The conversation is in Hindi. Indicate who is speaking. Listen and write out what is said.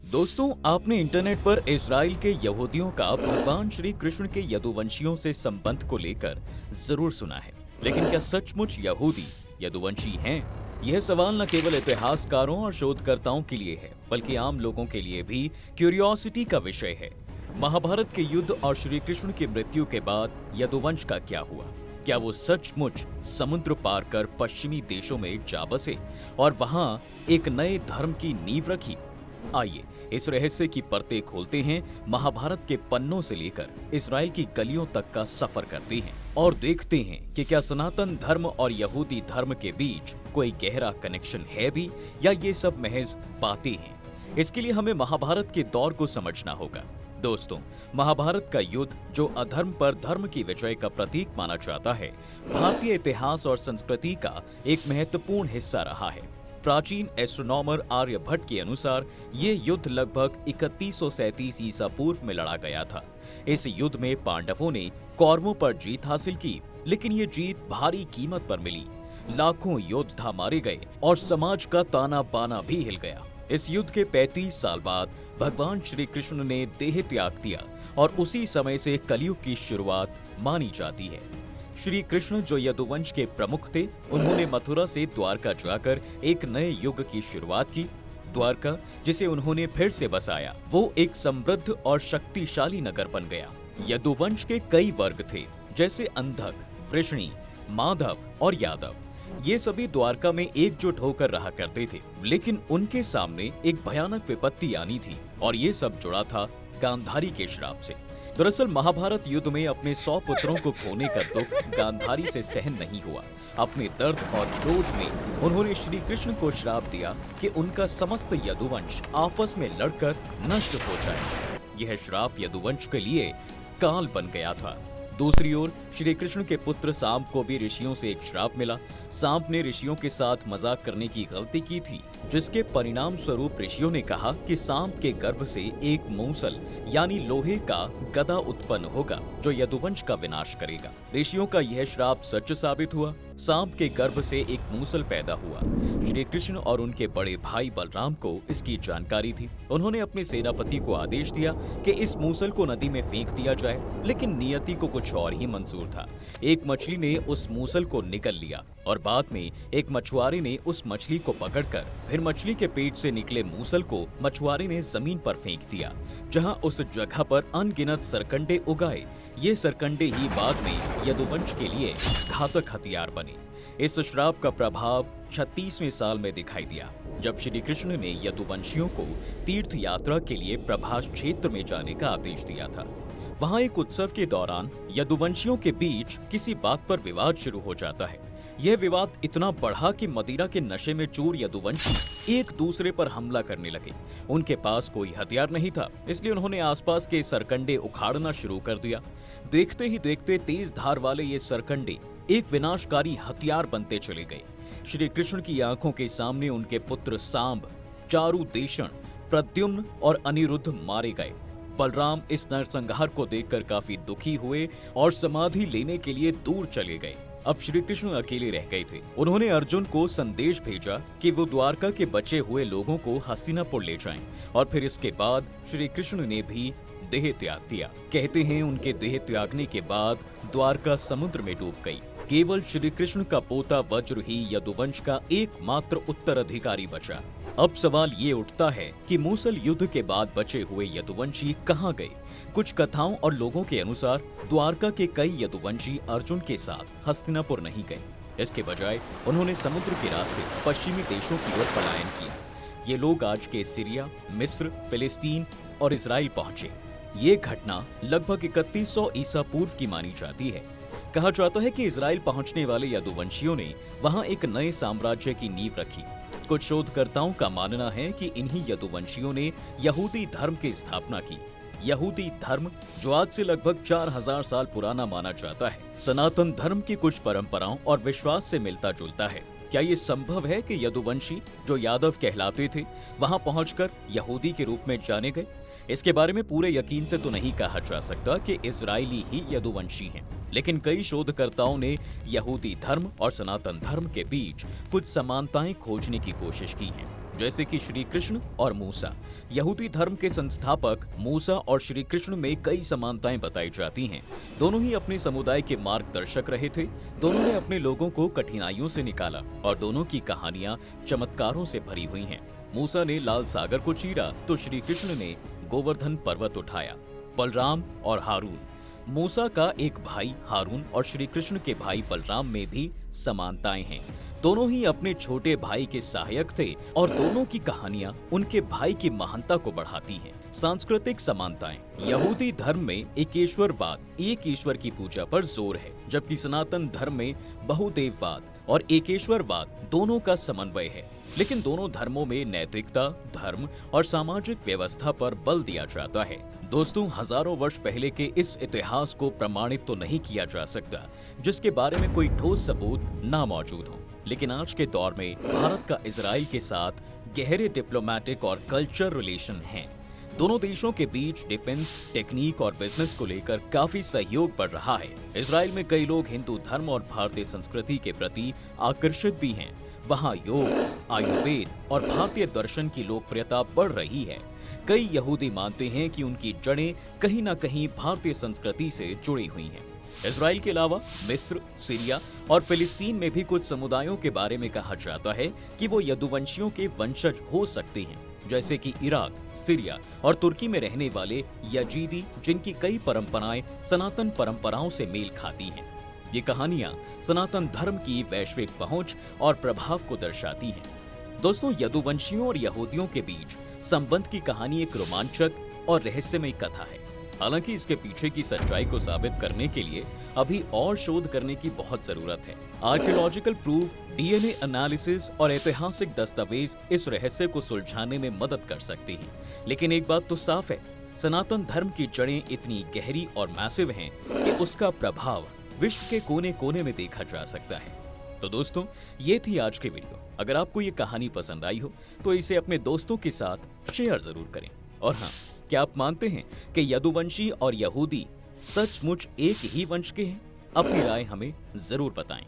Speaker 1: दोस्तों, आपने इंटरनेट पर इजराइल के यहूदियों का भगवान श्री कृष्ण के यदुवंशियों से संबंध को लेकर जरूर सुना है। लेकिन क्या सचमुच यहूदी यदुवंशी हैं? यह सवाल न केवल इतिहासकारों और शोधकर्ताओं के लिए है, बल्कि आम लोगों के लिए भी क्यूरियोसिटी का विषय है। महाभारत के युद्ध और श्री कृष्ण की मृत्यु के बाद यदुवंश का क्या हुआ? क्या वो सचमुच समुद्र पार कर पश्चिमी देशों में जा बसे और वहां एक नए धर्म की नींव रखी? आइए इस रहस्य की परतें खोलते हैं, महाभारत के पन्नों से लेकर इजराइल की गलियों तक का सफर करते हैं और देखते हैं कि क्या सनातन धर्म और यहूदी धर्म के बीच कोई गहरा कनेक्शन है भी, या ये सब महज बातें हैं। इसके लिए हमें महाभारत के दौर को समझना होगा। दोस्तों, महाभारत का युद्ध, जो अधर्म पर धर्म की विजय का प्रतीक माना जाता है, भारतीय इतिहास और संस्कृति का एक महत्वपूर्ण हिस्सा रहा है। प्राचीन एस्ट्रोनॉमर आर्यभट्ट के अनुसार ये युद्ध लगभग 3137 ईसा पूर्व में लड़ा गया था। इस युद्ध में पांडवों ने कौरवों पर जीत हासिल की, लेकिन ये जीत भारी कीमत पर मिली। लाखों योद्धा मारे गए और समाज का ताना बाना भी हिल गया। इस युद्ध के 35 साल बाद भगवान श्री कृष्ण ने देह त्याग दिया और उसी समय से कलयुग की शुरुआत मानी जाती है। श्री कृष्ण, जो यदुवंश के प्रमुख थे, उन्होंने मथुरा से द्वारका जाकर एक नए युग की शुरुआत की। द्वारका, जिसे उन्होंने फिर से बसाया, वो एक समृद्ध और शक्तिशाली नगर बन गया। यदुवंश के कई वर्ग थे, जैसे अंधक, वृष्णी, माधव और यादव। ये सभी द्वारका में एकजुट होकर रहा करते थे, लेकिन उनके सामने एक भयानक विपत्ति आनी थी, और ये सब जुड़ा था गांधारी के श्राप से। दरअसल महाभारत युद्ध में अपने 100 पुत्रों को खोने का दुख गांधारी से सहन नहीं हुआ। अपने दर्द और क्रोध में उन्होंने श्री कृष्ण को श्राप दिया कि उनका समस्त यदुवंश आपस में लड़कर नष्ट हो जाए। यह श्राप यदुवंश के लिए काल बन गया था। दूसरी ओर श्री कृष्ण के पुत्र सांब को भी ऋषियों से एक श्राप मिला। सांब ने ऋषियों के साथ मजाक करने की गलती की थी, जिसके परिणाम स्वरूप ऋषियों ने कहा कि सांब के गर्भ से एक मूसल यानी लोहे का गदा उत्पन्न होगा, जो यदुवंश का विनाश करेगा। ऋषियों का यह श्राप सच साबित हुआ। सांब के गर्भ से एक मूसल पैदा हुआ। श्री कृष्ण और उनके बड़े भाई बलराम को इसकी जानकारी थी। उन्होंने अपने सेनापति को आदेश दिया कि इस मूसल को नदी में फेंक दिया जाए, लेकिन नियति को कुछ और ही मंजूर था। एक मछली ने उस मूसल को निगल लिया और बाद में एक मछुआरे ने उस मछली को पकड़कर फिर मछली के पेट से निकले मूसल को मछुआरे ने जमीन पर फेंक दिया, जहां उस जगह पर अनगिनत सरकंडे उगाए। ये सरकंडे ही बाद में यदुवंश के लिए घातक हथियार बने। इस श्राप का प्रभाव 36वें साल में दिखाई दिया, जब श्री कृष्ण ने यदुवंशियों को तीर्थ यात्रा के लिए प्रभास क्षेत्र में जाने का आदेश दिया था। वहां एक उत्सव के दौरान यदुवंशियों के बीच किसी बात पर विवाद शुरू हो जाता है। यह विवाद इतना बढ़ा कि मदिरा के नशे में चूर यदुवंशी एक दूसरे पर हमला करने लगे। उनके पास कोई हथियार नहीं था, इसलिए उन्होंने आसपास के सरकंडे उखाड़ना शुरू कर दिया। देखते ही देखते तेज धार वाले ये सरकंडे एक विनाशकारी हथियार बनते चले गए। श्री कृष्ण की आंखों के सामने उनके पुत्र सांब, चारुदेशन, प्रद्युम्न और अनिरुद्ध मारे गए। बलराम इस नरसंहार को देखकर काफी दुखी हुए और समाधि लेने के लिए दूर चले गए। अब श्री कृष्ण अकेले रह गए थे। उन्होंने अर्जुन को संदेश भेजा कि वो द्वारका के बचे हुए लोगों को हस्तिनापुर ले जाएं, और फिर इसके बाद श्री कृष्ण ने भी देह त्याग दिया। कहते हैं उनके देह त्यागने के बाद द्वारका समुद्र में डूब गई। केवल श्री कृष्ण का पोता वज्र ही यदुवंश का एकमात्र उत्तराधिकारी बचा। अब सवाल ये उठता है कि मूसल युद्ध के बाद बचे हुए यदुवंशी कहाँ गए? कुछ कथाओं और लोगों के अनुसार द्वारका के कई यदुवंशी अर्जुन के साथ हस्तिनापुर नहीं गए। इसके बजाय उन्होंने समुद्र के रास्ते पश्चिमी देशों की ओर पलायन किया। ये लोग आज के सीरिया, मिस्र, फिलिस्तीन और इजराइल पहुंचे। ये घटना लगभग 3100 ईसा पूर्व की मानी जाती है। कहा जाता है कि इजराइल पहुंचने वाले यदुवंशियों ने वहां एक नए साम्राज्य की नींव रखी। कुछ शोधकर्ताओं का मानना है कि इन्हीं यदुवंशियों ने यहूदी धर्म की स्थापना की। यहूदी धर्म, जो आज से लगभग 4000 साल पुराना माना जाता है, सनातन धर्म की कुछ परंपराओं और विश्वास से मिलता जुलता है। क्या ये संभव है कि यदुवंशी, जो यादव कहलाते थे, वहां पहुंचकर यहूदी के रूप में जाने गए? इसके बारे में पूरे यकीन से तो नहीं कहा जा सकता कि इजरायली ही यदुवंशी हैं, लेकिन कई शोधकर्ताओं ने यहूदी धर्म और सनातन धर्म के बीच कुछ समानताएं खोजने की कोशिश की है। जैसे कि श्री कृष्ण और मूसा। यहूदी धर्म के संस्थापक मूसा और श्री कृष्ण में कई समानताएं बताई जाती हैं। दोनों ही अपने समुदाय के मार्गदर्शक रहे थे। दोनों ने अपने लोगों को कठिनाइयों से निकाला और दोनों की कहानियां चमत्कारों से भरी हुई हैं। मूसा ने लाल सागर को चीरा तो श्री कृष्ण ने गोवर्धन पर्वत उठाया। बलराम और हारून, मूसा का एक भाई हारून और श्री कृष्ण के भाई बलराम में भी समानताएं हैं। दोनों ही अपने छोटे भाई के सहायक थे और दोनों की कहानियां उनके भाई की महानता को बढ़ाती हैं। सांस्कृतिक समानताएं, यहूदी धर्म में एकेश्वरवाद, एक ईश्वर की पूजा पर जोर है, जबकि सनातन धर्म में बहुदेववाद और एकेश्वरवाद दोनों का समन्वय है। लेकिन दोनों धर्मों में नैतिकता, धर्म और सामाजिक व्यवस्था पर बल दिया जाता है। दोस्तों, हजारों वर्ष पहले के इस इतिहास को प्रमाणित तो नहीं किया जा सकता, जिसके बारे में कोई ठोस सबूत ना मौजूद हो। लेकिन आज के दौर में भारत का इजराइल के साथ गहरे डिप्लोमेटिक और कल्चर रिलेशन हैं। दोनों देशों के बीच डिफेंस, टेक्निक और बिजनेस को लेकर काफी सहयोग बढ़ रहा है। इजराइल में कई लोग हिंदू धर्म और भारतीय संस्कृति के प्रति आकर्षित भी हैं। वहाँ योग, आयुर्वेद और भारतीय दर्शन की लोकप्रियता बढ़ रही है। कई यहूदी मानते हैं कि उनकी जड़ें कहीं न कहीं भारतीय संस्कृति से जुड़ी हुई हैं। इजराइल के अलावा मिस्र, सीरिया और फिलिस्तीन में भी कुछ समुदायों के बारे में कहा जाता है कि वो यदुवंशियों के वंशज हो सकते हैं, जैसे कि इराक, सीरिया और तुर्की में रहने वाले यजीदी, जिनकी कई परंपराएं सनातन परंपराओं से मेल खाती हैं। ये कहानियां सनातन धर्म की वैश्विक पहुंच और प्रभाव को दर्शाती हैं। दोस्तों, यदुवंशियों और यहूदियों के बीच संबंध की कहानी एक रोमांचक और रहस्यमय कथा है। हालांकि इसके पीछे की सच्चाई को साबित करने के लिए अभी और शोध करने की बहुत जरूरत है। आर्कियोलॉजिकल प्रूफ, डीएनए एनालिसिस और ऐतिहासिक दस्तावेज इस रहस्य को सुलझाने में मदद कर सकते हैं। लेकिन एक बात तो साफ है, सनातन धर्म की जड़ें इतनी गहरी और मैसिव हैं कि उसका प्रभाव विश्व के कोने कोने में देखा जा सकता है। तो दोस्तों, ये थी आज की वीडियो। अगर आपको ये कहानी पसंद आई हो तो इसे अपने दोस्तों के साथ शेयर जरूर करें। और हाँ, क्या आप मानते हैं कि यदुवंशी और यहूदी सचमुच एक ही वंश के हैं? अपनी राय हमें जरूर बताएं।